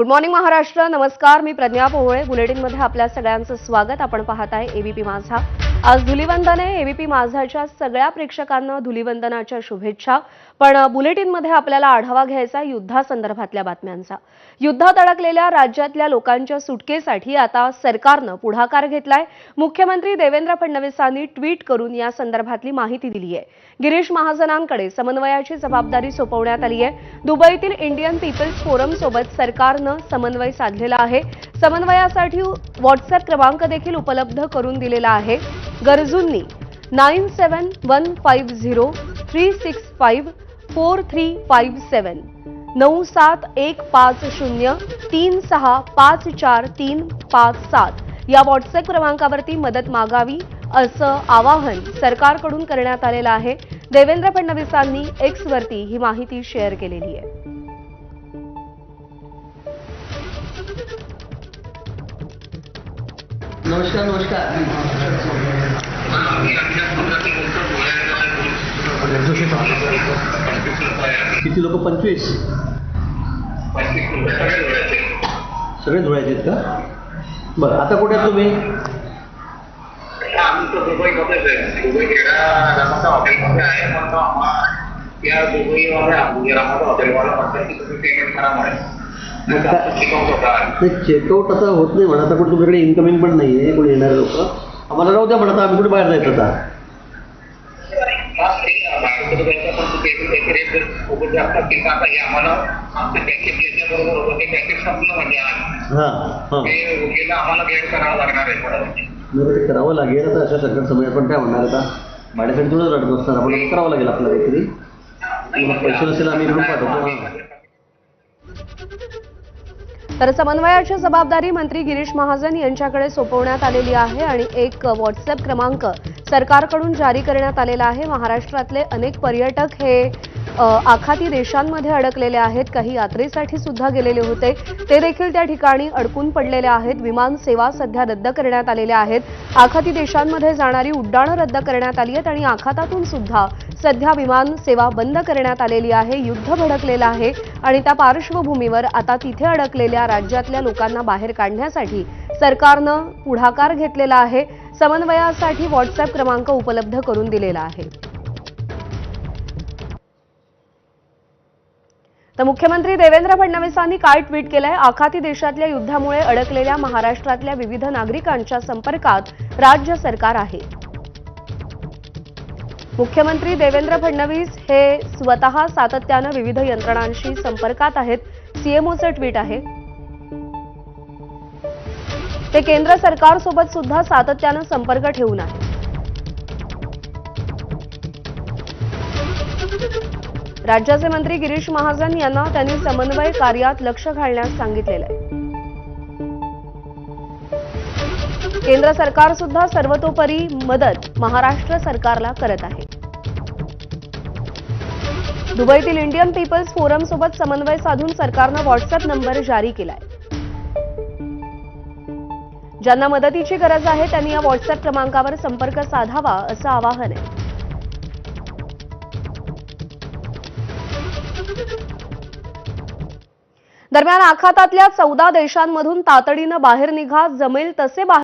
Good morning Maharashtra. नमस्कार, मी प्रज्ञा पोहळे. बुलेटिनमध्ये आपल्या सगळ्यांचं स्वागत. आपण पाहत आहे एबीपी माझा. आज धुलिवंदन आहे. एबीपी माझाच्या सगळ्या प्रेक्षकांना धुलिवंदनाच्या शुभेच्छा. पण बुलेटिनमध्ये आपल्याला आढावा घ्यायचा युद्धासंदर्भातल्या बातम्यांचा. युद्धात अडकलेल्या राज्यातल्या लोकांच्या सुटकेसाठी आता सरकारनं पुढाकार घेतलाय. मुख्यमंत्री देवेंद्र फडणवीसांनी ट्विट करून या संदर्भातली माहिती दिली आहे. गिरीश महाजनांकडे समन्वयाची जबाबदारी सोपवण्यात आली आहे. दुबईतील इंडियन पीपल्स फोरम सोबत सरकारनं समन्वय साधलेला आहे. समन्वयासाठी व्हॉट्सअप क्रमांक देखील उपलब्ध करून दिलेला आहे. गरजूंनी 971503654357 971503654357 या व्हॉट्सअप क्रमांकावरती मदत मागावी असं आवाहन सरकारकडून करण्यात आलेलं आहे. देवेंद्र फडणवीसांनी एक्स वरती ही माहिती शेअर केलेली आहे. नमस्कार. किती लोक? 25 सगळे धुळ्याचे आहेत का? बरं, आता कुठे आहेत तुम्ही? चेकआउट आता होत नाही म्हणा. आता कुठे तुमच्याकडे इन्कमिंग पण नाही आहे. कोणी येणारे लोक आम्हाला राहू द्या म्हणा. आम्ही कुठे बाहेर जायचं आता? करावं लागेल आता अशा संकट समयात. पण काय म्हणणार आता? भाड्यासाठी थोडंच रडत असणार आपण. करावं लागेल आपल्याला काहीतरी. पैसे नसेल आम्ही इकडून पाठवतो. तर समन्वयाची जबाबदारी मंत्री गिरीश महाजन यांच्याकडे सोपवण्यात आलेली आहे आणि एक व्हॉट्सअप क्रमांक सरकारकडून जारी करण्यात आलेला आहे. महाराष्ट्रातले अनेक पर्यटक हे आखाती देशांमध्ये अडकलेले आहेत. काही यात्रेसाठी सुद्धा गेलेले होते. ते देखील त्या ठिकाणी अडकून पडलेले आहेत. विमान सेवा सध्या रद्द करण्यात आलेल्या आहेत. आखाती देशांमध्ये जाणारी उड्डाणं रद्द करण्यात आली आहेत आणि आखातातून सुद्धा सध्या विमान सेवा बंद करण्यात आलेली आहे. युद्ध भडकलेलं आहे आणि त्या पार्श्वभूमीवर आता तिथे अडकलेल्या राज्यातल्या लोकांना बाहेर काढण्यासाठी सरकारनं पुढाकार घेतलेला आहे. समन्वयासाठी व्हॉट्सअप क्रमांक उपलब्ध करून दिलेला आहे. तर मुख्यमंत्री देवेंद्र फडणवीसांनी काय ट्विट केलंय? आखाती देशातल्या युद्धामुळे अडकलेल्या महाराष्ट्रातल्या विविध नागरिकांच्या संपर्कात राज्य सरकार आहे. मुख्यमंत्री देवेंद्र फडणवीस हे स्वतः सातत्यानं विविध यंत्रणांशी संपर्कात आहेत. सीएमओचं ट्विट आहे. ते केंद्र सरकारसोबत सुद्धा सातत्यानं संपर्क ठेवून आहे. राज्याचे मंत्री गिरीश महाजन यांना त्यांनी समन्वय कार्यात लक्ष घालण्यास सांगितलेलं आहे. केंद्र सरकार सुद्धा सर्वतोपरी मदत महाराष्ट्र सरकारला करत आहे. दुबईतील इंडियन पीपल्स फोरम सोबत समन्वय साधून सरकारनं व्हॉट्सअप नंबर जारी केलाय. ज्यांना मदतीची गरज आहे त्यांनी या व्हॉट्सअप क्रमांकावर संपर्क साधावा असं आवाहन आहे. दरम्यान आखातातल्या 14 देशांमधून तातडीनं बाहेर निघा. जमेल तसे बाहेर